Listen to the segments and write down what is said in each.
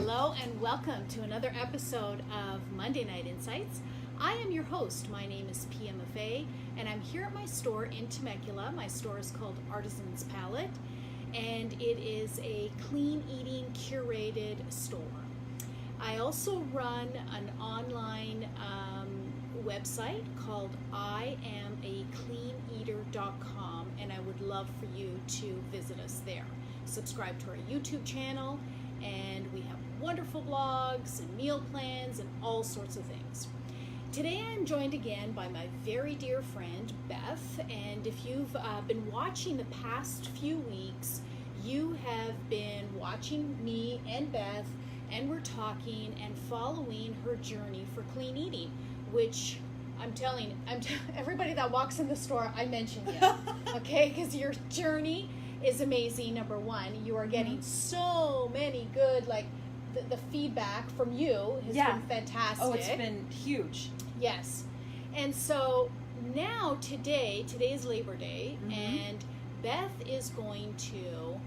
Hello and welcome to another episode of Monday Night Insights. I am your host. My name is PMFA and I'm here at my store in Temecula. My store is called Artisan's Palette and it is a clean eating curated store. I also run an online website called IamACleanEater.com and I would love for you to visit us there. Subscribe to our YouTube channel, and we have wonderful blogs and meal plans and all sorts of things. Today I'm joined again by my very dear friend Beth, and if you've been watching the past few weeks, you have been watching me and Beth, and we're talking and following her journey for clean eating, which I'm telling everybody that walks in the store, I mention you, okay? Because your journey is amazing. Number one, you are getting so many good, the feedback from you has been fantastic. Oh, it's been huge. Yes. And so now today is Labor Day, and Beth is going to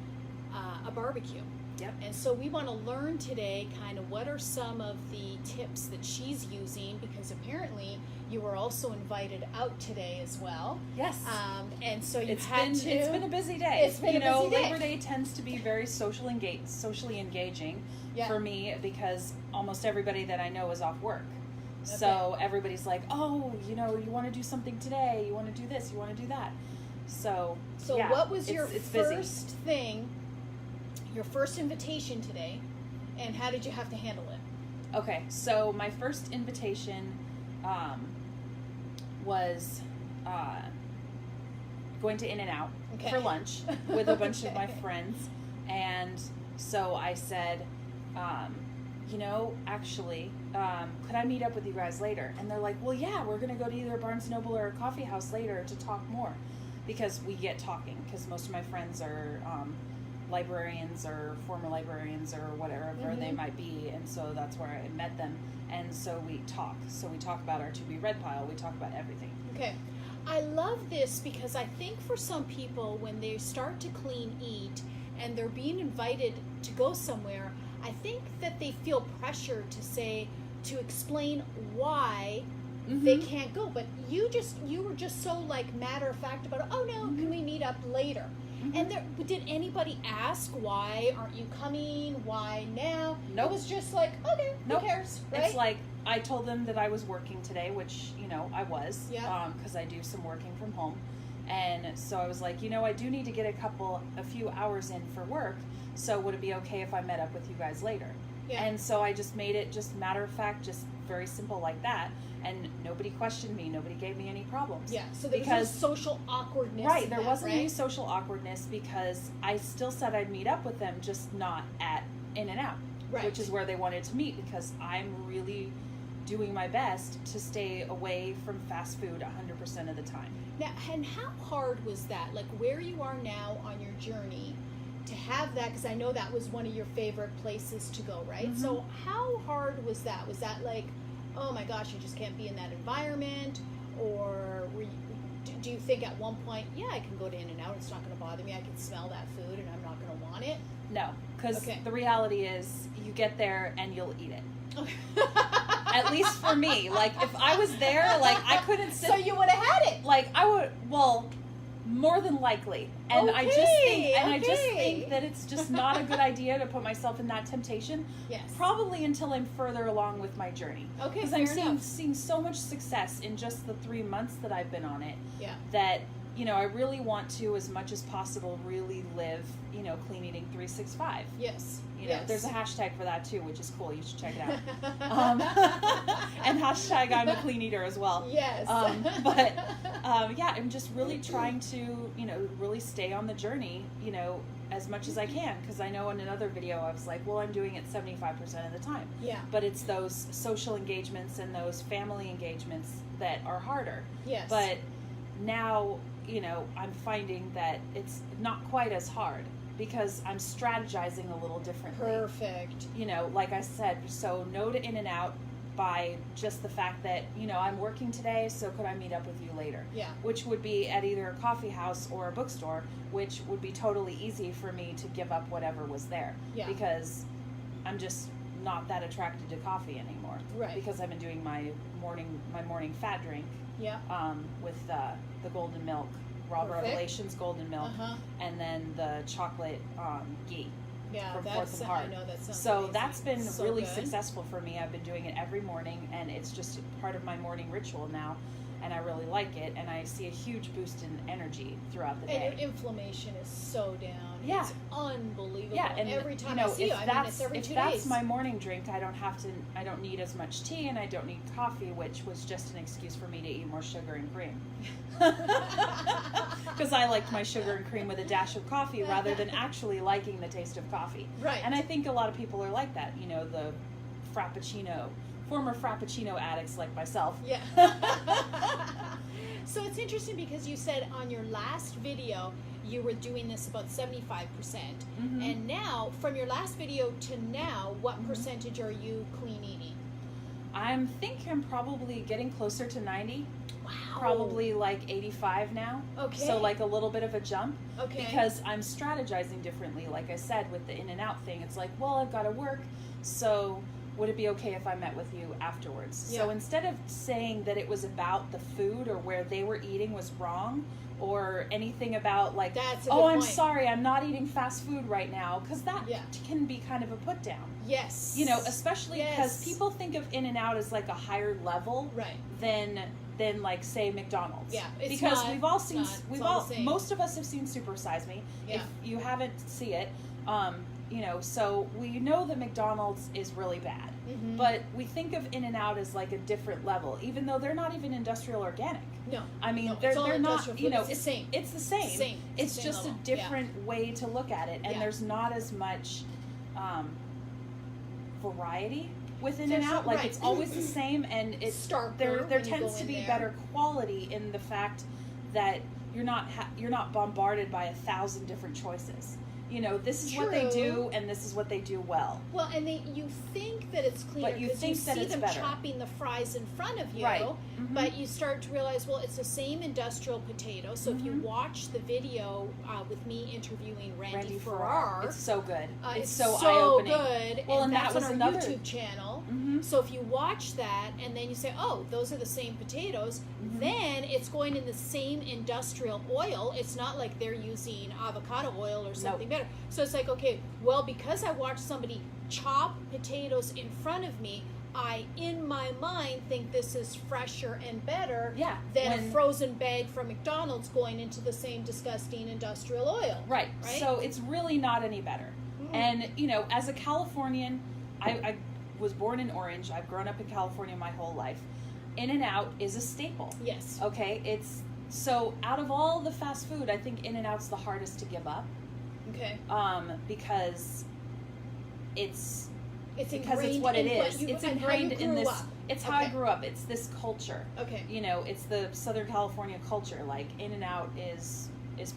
a barbecue. Yep. And so we want to learn today kind of what are some of the tips that she's using, because apparently you were also invited out today as well. Yes. And so It's been a busy day. It's been a busy day. Labor Day tends to be very socially engaging for me, because almost everybody that I know is off work. Okay. So everybody's like, oh, you want to do something today, you want to do this, you want to do that. So yeah, what was your first busy. thing, your first invitation today, and how did you have to handle it? Okay, so my first invitation was going to In-N-Out for lunch with a bunch of my friends. And so I said, actually, could I meet up with you guys later? And they're like, well, yeah, we're going to go to either Barnes & Noble or a coffee house later to talk more, because we get talking, because most of my friends are librarians or former librarians or whatever they might be, and so that's where I met them. And so we talk about our to be read pile, we talk about everything. Okay, I love this, because I think for some people, when they start to clean eat and they're being invited to go somewhere, I think that they feel pressure to explain why they can't go. But you were just so matter of fact about it. Oh no, can we meet up later? And did anybody ask, why aren't you coming? Why now? Nope. It was just like, okay, who cares, right? It's like, I told them that I was working today, which, I was, because I do some working from home. And so I was like, I do need to get a few hours in for work, so would it be okay if I met up with you guys later? Yeah. And so I just made it just matter of fact, just very simple like that. And nobody questioned me. Nobody gave me any problems. Yeah, so there was no social awkwardness. Right, there wasn't any social awkwardness, because I still said I'd meet up with them, just not at In-N-Out, which is where they wanted to meet, because I'm really doing my best to stay away from fast food 100% of the time. Now, and how hard was that? Like, where you are now on your journey, to have that, because I know that was one of your favorite places to go, right? So how hard was that? Was that like, oh my gosh, you just can't be in that environment? Or do you think at one point, I can go to In-N-Out, it's not going to bother me, I can smell that food and I'm not going to want it? No, because the reality is you get there and you'll eat it. At least for me. If I was there, I couldn't sit. So you would have had it? I would, more than likely. And I just think that it's just not a good idea to put myself in that temptation. Yes. Probably until I'm further along with my journey. Okay, because I'm seeing so much success in just the 3 months that I've been on it. Yeah. That, I really want to, as much as possible, really live, clean eating 365. Yes. There's a hashtag for that too, which is cool. You should check it out. And hashtag I'm a clean eater as well. Yes. I'm just really trying to, really stay on the journey, as much as I can. Because I know in another video I was like, well, I'm doing it 75% of the time. Yeah. But it's those social engagements and those family engagements that are harder. Yes. But now, I'm finding that it's not quite as hard, because I'm strategizing a little differently. Perfect. Like I said, so no to In-N-Out by just the fact that, I'm working today, so could I meet up with you later? Yeah. Which would be at either a coffee house or a bookstore, which would be totally easy for me to give up whatever was there. Yeah. Because I'm just not that attracted to coffee anymore. Right. Because I've been doing my morning fat drink. Yeah. With the golden milk, Raw Revelations golden milk, and then the chocolate ghee. Yeah, from Fourth and Heart. I know that sounds So amazing. that's been So really good. successful for me. I've been doing it every morning, and it's just part of my morning ritual now, and I really like it, and I see a huge boost in energy throughout the day. And your inflammation is so down. Yeah. It's unbelievable. Yeah, and every time you know, I see you, I mean, it's every if 2 that's days. my morning drink, I don't need as much tea, and I don't need coffee, which was just an excuse for me to eat more sugar and cream. Because I liked my sugar and cream with a dash of coffee rather than actually liking the taste of coffee. Right. And I think a lot of people are like that, you know, the former Frappuccino addicts like myself. Yeah. So it's interesting because you said on your last video you were doing this about 75%. Mm-hmm. And now, from your last video to now, what percentage are you clean eating? I'm probably getting closer to 90. Wow. Probably like 85 now. Okay. So like a little bit of a jump. Okay. Because I'm strategizing differently. Like I said, with the in and out thing, it's like, well, I've got to work, so would it be okay if I met with you afterwards? Yeah. So instead of saying that it was about the food or where they were eating was wrong, or anything about like, That's a oh, good I'm point. sorry, I'm not eating fast food right now, because that Yeah. can be kind of a put down. Yes. You know, especially because Yes. people think of In and Out as like a higher level Right. than like say McDonald's. Yeah, it's because not. we've all It's seen not. It's all the same. most of us have seen Super Size Me. Yeah. If you haven't see it, you know, so we know that McDonald's is really bad. Mhm. But we think of In and Out as like a different level, even though they're not even industrial organic. No. I mean, No, they're it's all not, industrial you food. know, It's the same. It's the same. Same. It's Same just level. a different way to look at it, and Yeah. there's not as much variety with In There's and Out. no- Like right. it's always the same, and it's Starker there when you tends go to in be there. better quality in the fact that you're not bombarded by 1,000 different choices. You know, this is what they True. do, and this is what they do well. Well, and you think that it's cleaner But you because think that see it's them better. chopping the fries in front of you, Right. Mhm. but you start to realize, well, it's the same industrial potato. So if you Mhm. watch the video with me interviewing Randy Farrar. Farrar, It's so good. it's so so eye-opening. good. Well, and that's that was on our another YouTube channel. Mhm. So if you watch that and then you say, oh, those are the same potatoes, Mhm. then it's going in the same industrial oil. It's not like they're using avocado oil or something better. So it's like, okay, well, because I watched somebody chop potatoes in front of me, I, in my mind, think this is fresher and better Yeah, than a when- frozen bag from McDonald's going into the same disgusting industrial oil. Right. Right? So it's really not any better. Mm-mm. And, you know, as a Californian, I was born in Orange. I've grown up in California my whole life. In and Out is a staple. Yes. Okay? It's so out of all the fast food, I think In and Out's the hardest to give up. Okay. Because it's It's because it's ingrained what it in what is. you- It's and how you ingrained in grew this. up. It's how I Okay. grew up. It's this culture. Okay. You know, it's the Southern California culture. Like In and Out is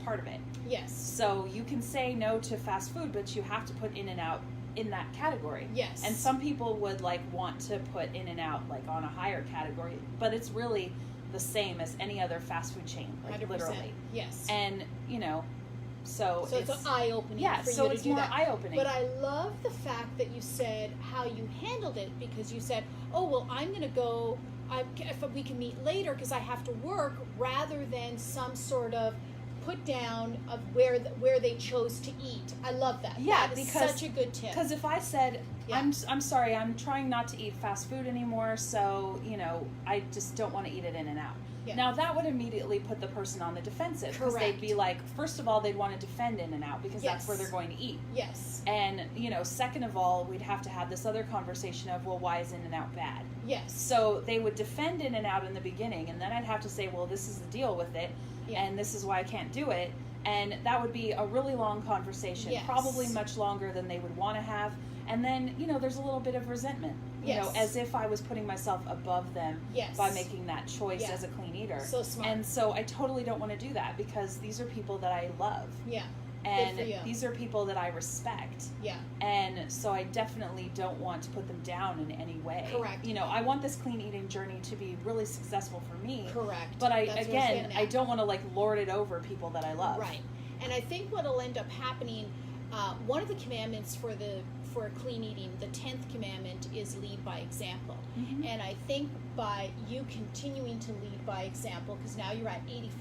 part of it. Yes. So you can say no to fast food, but you have to put In and Out in that category. Yes. And some people would like want to put In and Out like on a higher category, but it's really the same as any other fast food chain, like 100%. literally. Yes. And you know, so it's eye-opening yeah, for so you to it's do more that. eye-opening. But I love the fact that you said how you handled it, because you said, oh, well, I'm going to go, if we can meet later because I have to work, rather than some sort of put down of where they chose to eat. I love that. Yeah, that is because- such a good tip. Because if I said, Yeah. I'm sorry, I'm trying not to eat fast food anymore, so, you know, I just don't want to eat it In and Out. Yeah. Now, that would immediately put the person on the defensive. Because they'd Correct. be like, first of all, they'd want to defend In and Out because that's Yes. where they're going to eat. Yes. And, you know, second of all, we'd have to have this other conversation of, well, why is In and Out bad? Yes. So they would defend In and Out in the beginning, and then I'd have to say, well, this is the deal with it, Yeah. and this is why I can't do it. And that would be a really long conversation, Yes. probably much longer than they would want to have. And then, you know, there's a little bit of resentment, you know, Yes. as if I was putting myself above them Yes. by making that choice Yeah. as a clean eater. So smart. And so I totally don't want to do that, because these are people that I love. Yeah. And for you. these are people that I respect. Yeah. And so I definitely don't want to put them down in any way. Correct. You know, I want this clean eating journey to be really successful for me. Correct. But That's what I was getting at. I don't want to like lord it over people that I love. Right. And I think what'll end up happening, one of the commandments for for clean eating, the 10th commandment is lead by example. Mm-hmm. And I think by you continuing to lead by example, because now you're at 85%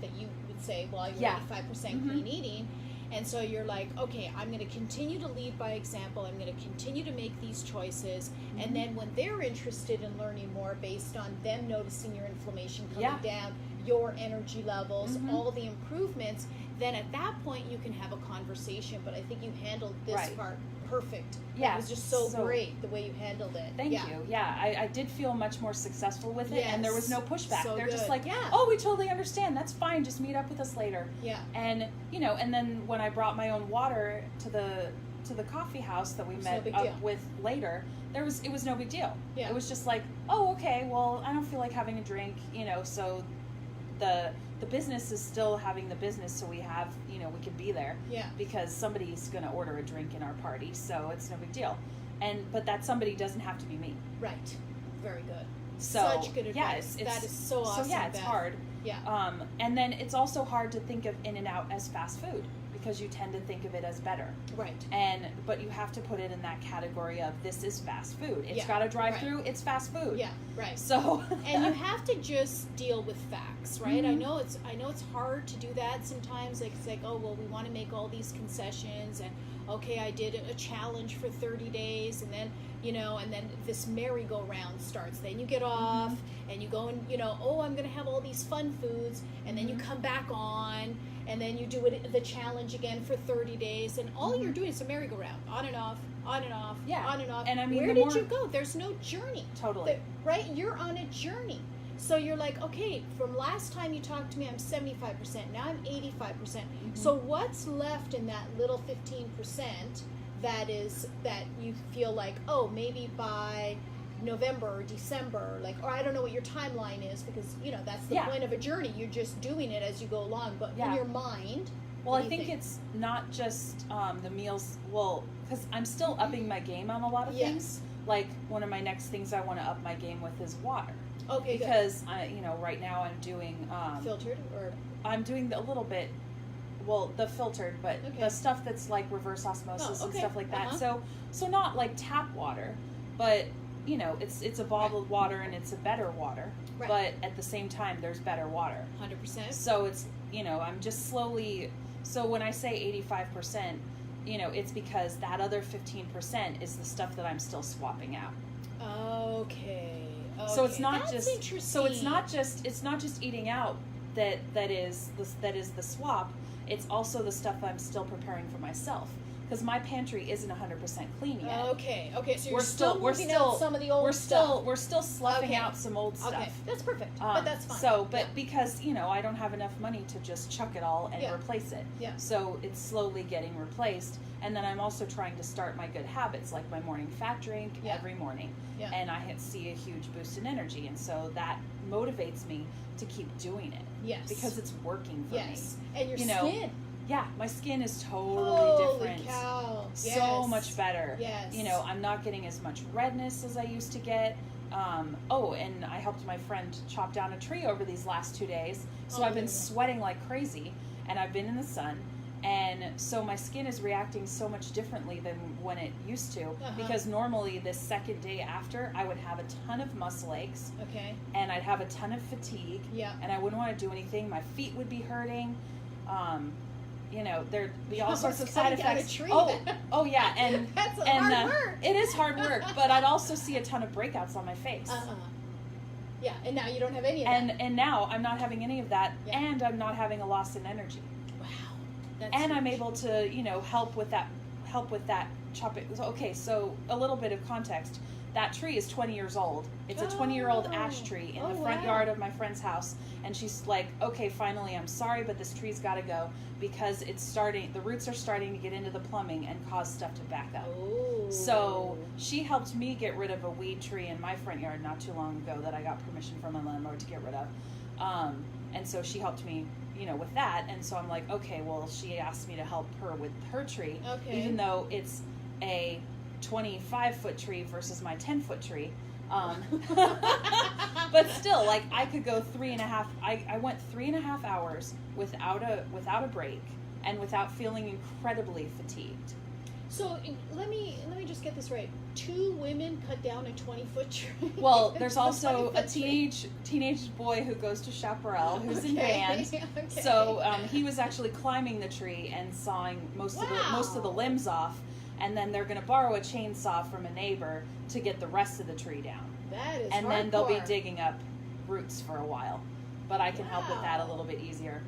that you would say, well, you're 85% clean eating. And so you're like, okay, I'm going to continue to lead by example. I'm going to continue to make these choices. And then when they're interested in learning more based on them noticing your inflammation coming down, your energy levels, all the improvements, then at that point you can have a conversation. But I think you handled this part perfect. Yeah. It was just so great the way you handled it. Thank you. Yeah, I did feel much more successful with it, and there was no pushback. So They're good. just like, oh, we totally understand. That's fine. Just meet up with us later. Yeah. And and then when I brought my own water to the coffee house that we met up with later, it was no big deal. Yeah. It was just like, oh, okay, well, I don't feel like having a drink, so the business is still having the business, so we have, we can be there. Yeah. Because somebody's going to order a drink in our party, so it's no big deal. But that somebody doesn't have to be me. Right. Very good. So, such good advice. Yeah, that is so awesome. So yeah, it's Beth. hard. Yeah. And then it's also hard to think of In-N-Out as fast food, because you tend to think of it as better. Right. But you have to put it in that category of, this is fast food. It's got a drive-through. It's fast food. Yeah. Right. So. And you have to just deal with facts, right? I know it's hard to do that sometimes. Like, it's like, oh well, we want to make all these concessions, and okay, I did a challenge for 30 days, and then and then this merry-go-round starts. Then you get off, and you go and oh, I'm going to have all these fun foods, and then you come back on. And then you do the challenge again for 30 days, and all you're doing is a merry-go-round, on and off, on and off, on and off. And I mean, where did you go? There's no journey. Totally. Right? You're on a journey. So you're like, okay, from last time you talked to me, I'm 75%. Now I'm 85%. So what's left in that little 15% that you feel like, oh, maybe by November or December, or I don't know what your timeline is, because that's the point of a journey. You're just doing it as you go along, but in your mind. Well, I think it's not just the meals. Well, because I'm still upping my game on a lot of things. Like, one of my next things I want to up my game with is water. Okay. Because right now I'm doing filtered, or I'm doing a little bit. Well, the filtered, but the stuff that's like reverse osmosis and stuff like that. So not like tap water, but it's a bottled water, and it's a better water, but at the same time there's better water. 100%. So it's I'm just slowly. So when I say 85%, it's because that other 15% is the stuff that I'm still swapping out. Okay. So it's not That's just. interesting. So it's not just eating out that is the swap. It's also the stuff I'm still preparing for myself. Because my pantry isn't 100% clean yet. Okay. So you're still moving out some of the old stuff. We're still sloughing out some old stuff. Okay, that's perfect. But that's fine. So, because I don't have enough money to just chuck it all and replace it. Yeah. So it's slowly getting replaced. And then I'm also trying to start my good habits, like my morning fat drink every morning. Yeah. And I see a huge boost in energy, and so that motivates me to keep doing it. Yes. Because it's working for me. Yes. And your skin. Yeah, my skin is totally Holy different. Cow. So much better. Yes. I'm not getting as much redness as I used to get. And I helped my friend chop down a tree over these last 2 days. So I've been sweating like crazy, and I've been in the sun. And so my skin is reacting so much differently than when it used to. Because normally the second day after, I would have a ton of muscle aches. Okay. And I'd have a ton of fatigue. Yeah. And I wouldn't want to do anything. My feet would be hurting. There'd be all sorts of side effects. Oh yeah, and that's hard work. It is hard work, but I'd also see a ton of breakouts on my face. Yeah, and now you don't have any of that. And now I'm not having any of that, and I'm not having a loss in energy. Wow, that's huge. I'm able to help with that chopping. Okay, so a little bit of context. That tree is 20 years old. It's a 20-year-old ash tree in the front yard of my friend's house. And she's like, okay, finally, I'm sorry, but this tree's got to go because the roots are starting to get into the plumbing and cause stuff to back up. Oh. So she helped me get rid of a weed tree in my front yard not too long ago that I got permission from my landlord to get rid of. And so she helped me, with that. And so I'm like, okay, well, she asked me to help her with her tree, even though it's a 25-foot tree versus my 10-foot tree. But still, like, I could go 3.5. I went 3.5 hours without a break and without feeling incredibly fatigued. So let me just get this right. 2 women cut down a 20-foot tree. Well, there's also a teenage boy who goes to Chaparral, who's in band. Okay. So he was actually climbing the tree and sawing most of the limbs off, and then they're going to borrow a chainsaw from a neighbor to get the rest of the tree down. That is and hardcore. Then they'll be digging up roots for a while, but I can help with that a little bit easier.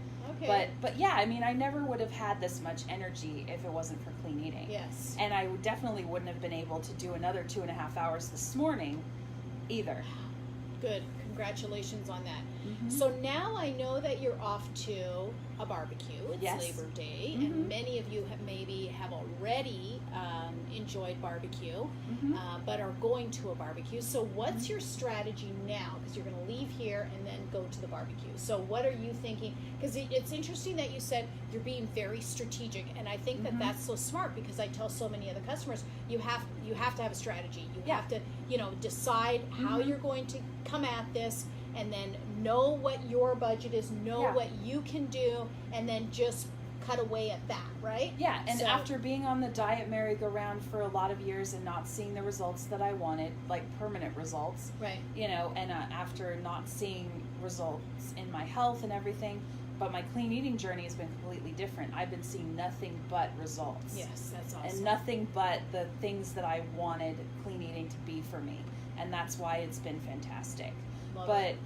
Okay. But yeah, I mean, I never would have had this much energy if it wasn't for clean eating. Yes. And I definitely wouldn't have been able to do another 2.5 hours this morning either. Good. Congratulations on that. Mm-hmm. So now I know that you're off to a barbecue. It's Labor Day, and many of you have already enjoyed barbecue, but are going to a barbecue. So what's your strategy now? Because you're going to leave here and then go to the barbecue. So what are you thinking? Because it's interesting that you said you're being very strategic, and I think that that's so smart, because I tell so many other customers, you have to have a strategy. You have to, decide how you're going to come at this, and then know what your budget is, know what you can do, and then just cut away at that, right? Yeah, and after being on the diet merry-go-round for a lot of years and not seeing the results that I wanted, like permanent results, right? And after not seeing results in my health and everything, but my clean eating journey has been completely different. I've been seeing nothing but results. Yes, that's awesome. And nothing but the things that I wanted clean eating to be for me. And that's why it's been fantastic. But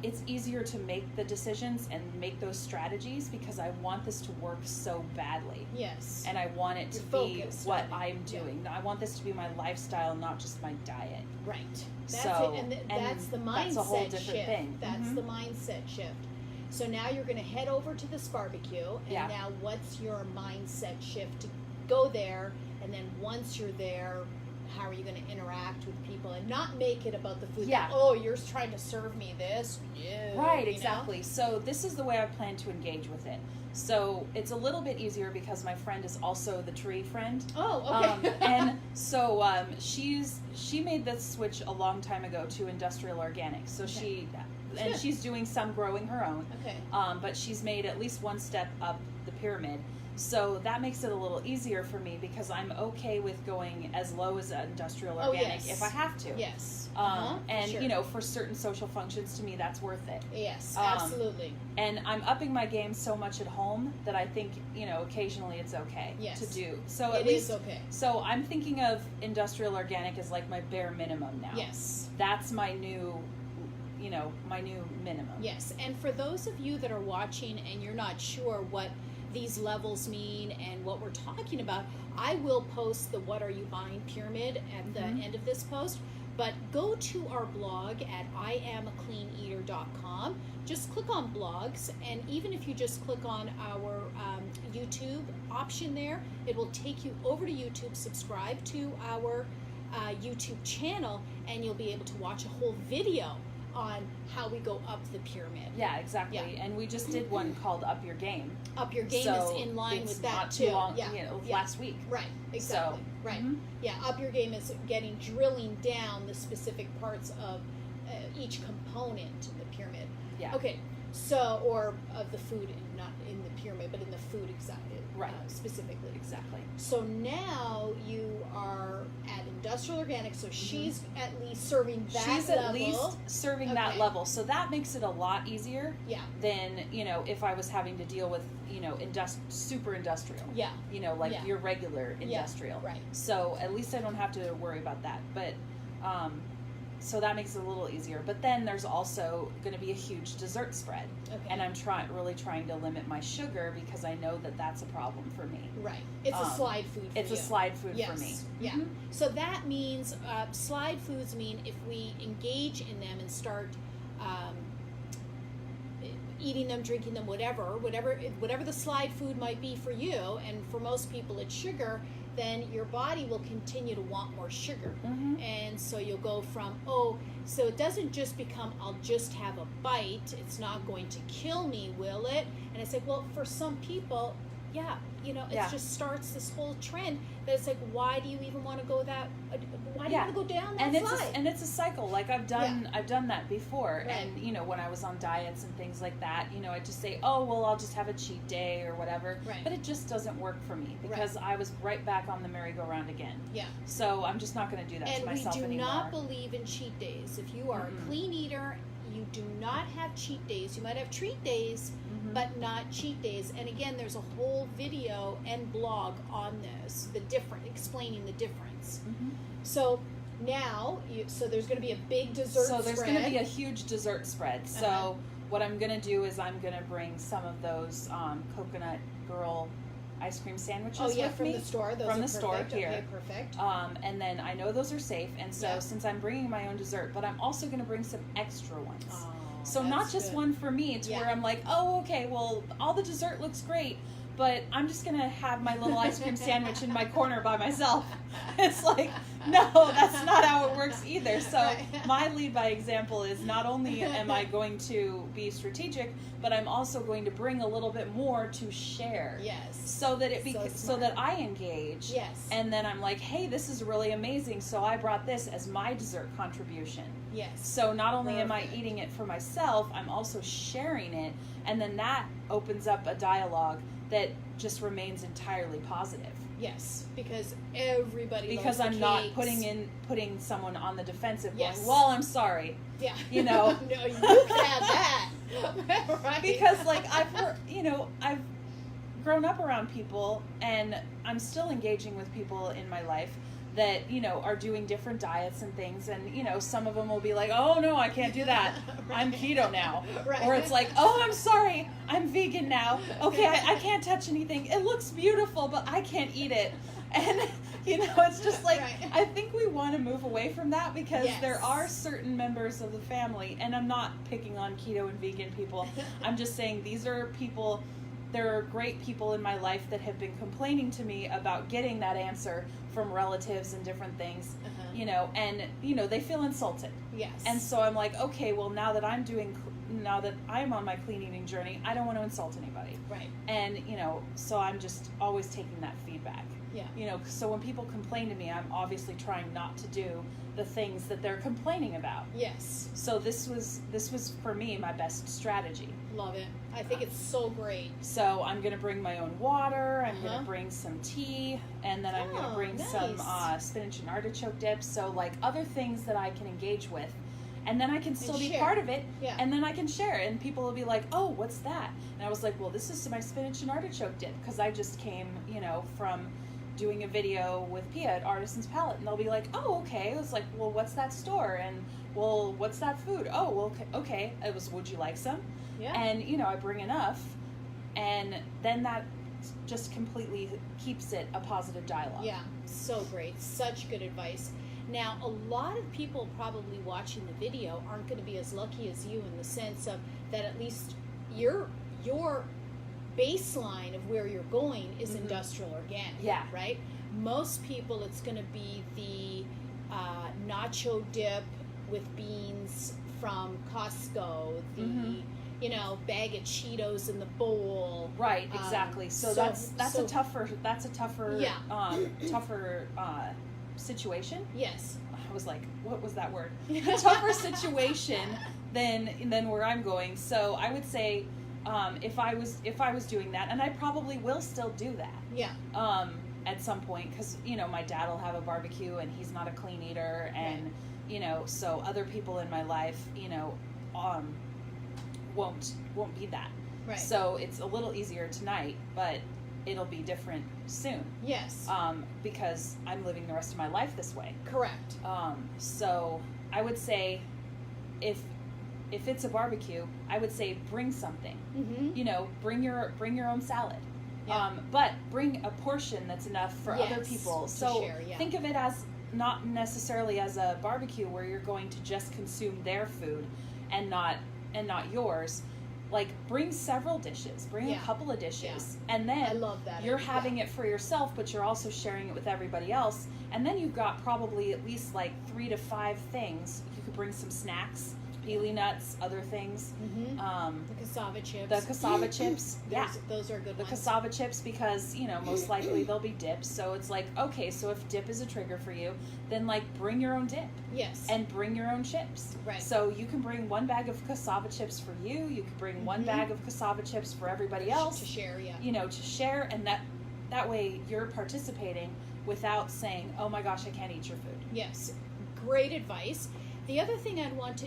it's easier to make the decisions and make those strategies because I want this to work so badly. Yes. And I want it to be what I'm doing. Yeah. I want this to be my lifestyle, not just my diet. Right. That's it. And that's the mindset that's a whole different shift. Thing. That's the mindset shift. So now you're going to head over to this barbecue, and now what's your mindset shift to go there? And then once you're there, how are you going to interact with people and not make it about the food? Yeah. Oh, you're trying to serve me this. No, right, exactly. So this is the way I plan to engage with it. So it's a little bit easier because my friend is also the tree friend. Oh, okay. And so she made this switch a long time ago to industrial organic. So she's doing some growing her own. Okay. But she's made at least one step up the pyramid. So that makes it a little easier for me because I'm okay with going as low as industrial organic if I have to. Yes. And for certain social functions, to me, that's worth it. Yes, absolutely. And I'm upping my game so much at home that I think, occasionally it's okay to do. So at least, is okay. So I'm thinking of industrial organic as like my bare minimum now. Yes. That's my new minimum. Yes. And for those of you that are watching and you're not sure what these levels mean and what we're talking about, I will post the What Are You Buying pyramid at the end of this post, but go to our blog at iamacleaneater.com. Just click on blogs, and even if you just click on our YouTube option there, it will take you over to YouTube. Subscribe to our YouTube channel, and you'll be able to watch a whole video on how we go up the pyramid. Yeah, exactly. Yeah. And we just did one called Up Your Game. Up Your Game is in line with that not too. Too long, last week. Right, exactly. So, right. Yeah, Up Your Game is drilling down the specific parts of each component of the pyramid. Yeah. Okay, so, or of the food, not in the pyramid, but in the food specifically. Exactly. So now you are at industrial organic, so she's at least serving that level. She's at least serving that level. So that makes it a lot easier than, if I was having to deal with, super industrial. Yeah. Your regular industrial. Yeah. Right. So at least I don't have to worry about that. But, so that makes it a little easier. But then there's also going to be a huge dessert spread. Okay. And I'm really trying to limit my sugar because I know that that's a problem for me. Right. It's a slide food for you. It's a slide food for me. Yeah. Mm-hmm. So that means slide foods mean if we engage in them and start eating them, drinking them, whatever the slide food might be for you, and for most people it's sugar, then your body will continue to want more sugar. Mm-hmm. And so you'll go from, so it doesn't just become, I'll just have a bite, it's not going to kill me, will it? And it's like, well, for some people, yeah, you know, it Yeah. just starts this whole trend that it's like, why do you even want to go that? Why do you Yeah. want to go down that And slide? it's a cycle. Like I've done that before. Right. And you know, when I was on diets and things like that, you know, I just say, oh well, I'll just have a cheat day or whatever. Right. But it just doesn't work for me because I was right back on the merry-go-round again. Yeah. So I'm just not going to do that to myself anymore. And we do not believe in cheat days. If you are a clean eater, you do not have cheat days. You might have treat days, but not cheat days. And again, there's a whole video and blog on this, explaining the difference. So now, so there's going to be a big dessert spread. So there's going to be a huge dessert spread. So what I'm going to do is I'm going to bring some of those Coconut Girl ice cream sandwiches with from me. The store. Those from are the store perfect. here. Okay, perfect. And then I know those are safe, and so since I'm bringing my own dessert, but I'm also going to bring some extra ones. Oh, so not just one for me, to where I'm like, oh, okay, well, all the dessert looks great, but I'm just going to have my little ice cream sandwich in my corner by myself. It's like, no, that's not how it works either. So my lead by example is not only am I going to be strategic, but I'm also going to bring a little bit more to share. Yes. So that so that I engage. Yes. And then I'm like, hey, this is really amazing. So I brought this as my dessert contribution. Yes. So not only am I eating it for myself, I'm also sharing it. And then that opens up a dialogue that just remains entirely positive. Yes, because everybody because loves I'm the not cakes. putting someone on the defensive. Yes. Going, well, I'm sorry. Yeah. You know. No, you can have that. Right. Because like I've grown up around people, and I'm still engaging with people in my life that, you know, are doing different diets and things, and, you know, some of them will be like, oh no, I can't do that. I'm keto now. Or it's like, oh, I'm sorry, I'm vegan now. Okay, I can't touch anything. It looks beautiful, but I can't eat it. And, you know, it's just like, I think we want to move away from that because there are certain members of the family, and I'm not picking on keto and vegan people. I'm just saying these are people, there are great people in my life that have been complaining to me about getting that answer from relatives and different things, you know, and, you know, they feel insulted. Yes. And so I'm like, okay, well, now that I'm on my clean eating journey, I don't want to insult anybody. Right. And, you know, so I'm just always taking that feedback. Yeah. You know, so when people complain to me, I'm obviously trying not to do the things that they're complaining about. Yes. So this was for me my best strategy. Love it. I think it's so great. So I'm going to bring my own water, I'm going to bring some tea, and then I'm going to bring some spinach and artichoke dips, so like other things that I can engage with. And then I can still be part of it, and then I can share it, and people will be like, oh, what's that? And I was like, well, this is my spinach and artichoke dip, because I just came, you know, from doing a video with Pia at Artisan's Palette, and they'll be like, oh, okay. It was like, well, what's that store? And, well, what's that food? Oh, well, okay. It was, would you like some? Yeah. And, you know, I bring enough, and then that just completely keeps it a positive dialogue. Yeah, so great. Such good advice. Now, a lot of people probably watching the video aren't going to be as lucky as you in the sense of that at least your baseline of where you're going is industrial organic. Yeah. Right? Most people, it's going to be the nacho dip with beans from Costco, the you know, bag of Cheetos in the bowl. Right, exactly. So that's a tougher situation. Yes. I was like, what was that word? A tougher situation than where I'm going. So I would say, if I was doing that, and I probably will still do that. Yeah. At some point, because, you know, my dad will have a barbecue, and he's not a clean eater, and you know, so other people in my life, you know, won't be that. Right. So it's a little easier tonight, but it'll be different soon. Yes. Because I'm living the rest of my life this way. Correct. So I would say, if it's a barbecue, I would say bring something. Mm-hmm. You know, bring your own salad. Yeah. But bring a portion that's enough for other people. So share, think of it as not necessarily as a barbecue where you're going to just consume their food and not yours. Like, bring several dishes, bring a couple of dishes, and then I love that. You're having it for yourself, but you're also sharing it with everybody else, and then you've got probably at least like 3 to 5 things. You could bring some snacks peely nuts, other things. The cassava chips. The cassava chips, yeah. Those are good ones. The cassava chips, because, you know, most likely they'll be dips. So it's like, okay, so if dip is a trigger for you, then like bring your own dip. Yes. And bring your own chips. Right. So you can bring one bag of cassava chips for you. You can bring one bag of cassava chips for everybody else. To share, yeah. You know, to share, and that way you're participating without saying, oh my gosh, I can't eat your food. Yes. Great advice. The other thing I'd want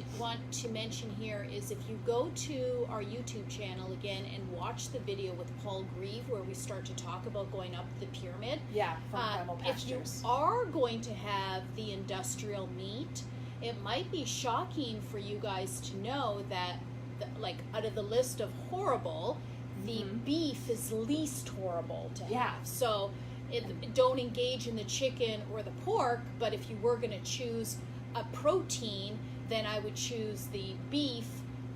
to mention here is if you go to our YouTube channel again and watch the video with Paul Grieve where we start to talk about going up the pyramid. Yeah, from Primal Pastures. If you are going to have the industrial meat, it might be shocking for you guys to know that, like, out of the list of horrible, the beef is least horrible to have. So don't engage in the chicken or the pork, but if you were going to choose a protein, then I would choose the beef.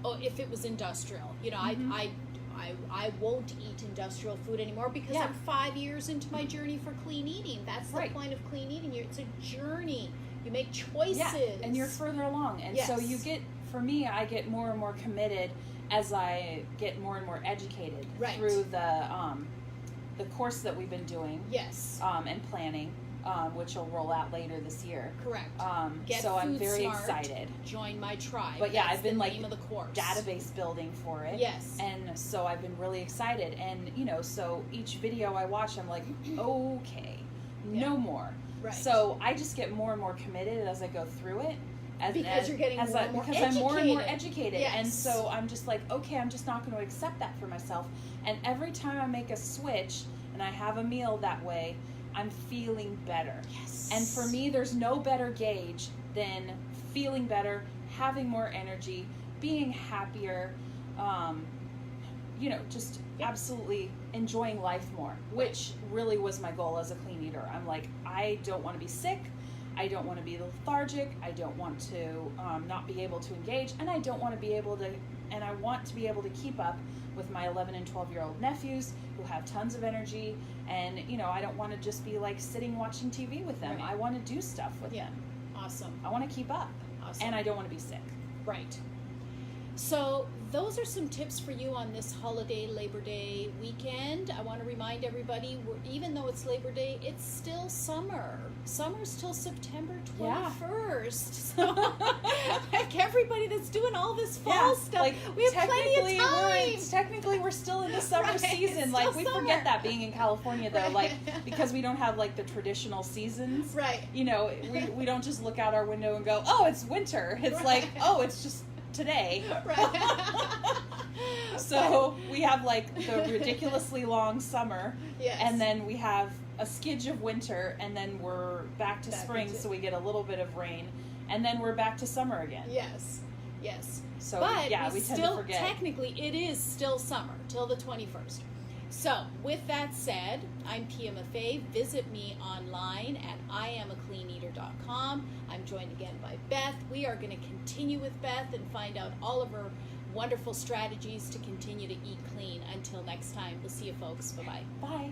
If it was industrial, you know, I won't eat industrial food anymore because I'm 5 years into my journey for clean eating. That's the point of clean eating. It's a journey. You make choices, and you're further along, and so you get. For me, I get more and more committed as I get more and more educated through the course that we've been doing. And planning. Which will roll out later this year. Correct. So I'm very excited. Join my tribe. But yeah, I've been like name of the course. Database building for it. Yes. And so I've been really excited. And you know, so each video I watch, I'm like, okay, no more. Right. So I just get more and more committed as I go through it. Because you're getting more and more educated. I'm more and more educated. Yes. And so I'm just like, okay, I'm just not going to accept that for myself. And every time I make a switch and I have a meal that way, I'm feeling better. Yes. And for me, there's no better gauge than feeling better, having more energy, being happier, you know, just absolutely enjoying life more, which really was my goal as a clean eater. I'm like, I don't want to be sick. I don't want to be lethargic. I don't want to not be able to engage. And I don't want to be able to, and I want to be able to keep up with my 11 and 12-year-old nephews who have tons of energy. And, you know, I don't want to just be like sitting watching TV with them. I want to do stuff with them. Awesome. I want to keep up. Awesome. And I don't want to be sick. Right. So those are some tips for you on this holiday Labor Day weekend. I want to remind everybody, even though it's Labor Day, it's still summer. Summer's till September 21st. So like everybody that's doing all this fall stuff, like, we have plenty of time. Technically, we're still in the summer season. Like, we forget that being in California, though, like, because we don't have, like, the traditional seasons. Right. You know, we don't just look out our window and go, oh, it's winter. It's like, oh, it's just today. So we have like the ridiculously long summer, and then we have a skidge of winter, and then we're back to spring, so we get a little bit of rain, and then we're back to summer again. Yes. So but we tend to forget. Technically, it is still summer till the 21st. So, with that said, I'm Pia Maffei. Visit me online at IamACleanEater.com. I'm joined again by Beth. We are going to continue with Beth and find out all of her wonderful strategies to continue to eat clean. Until next time, we'll see you folks. Bye-bye. Bye.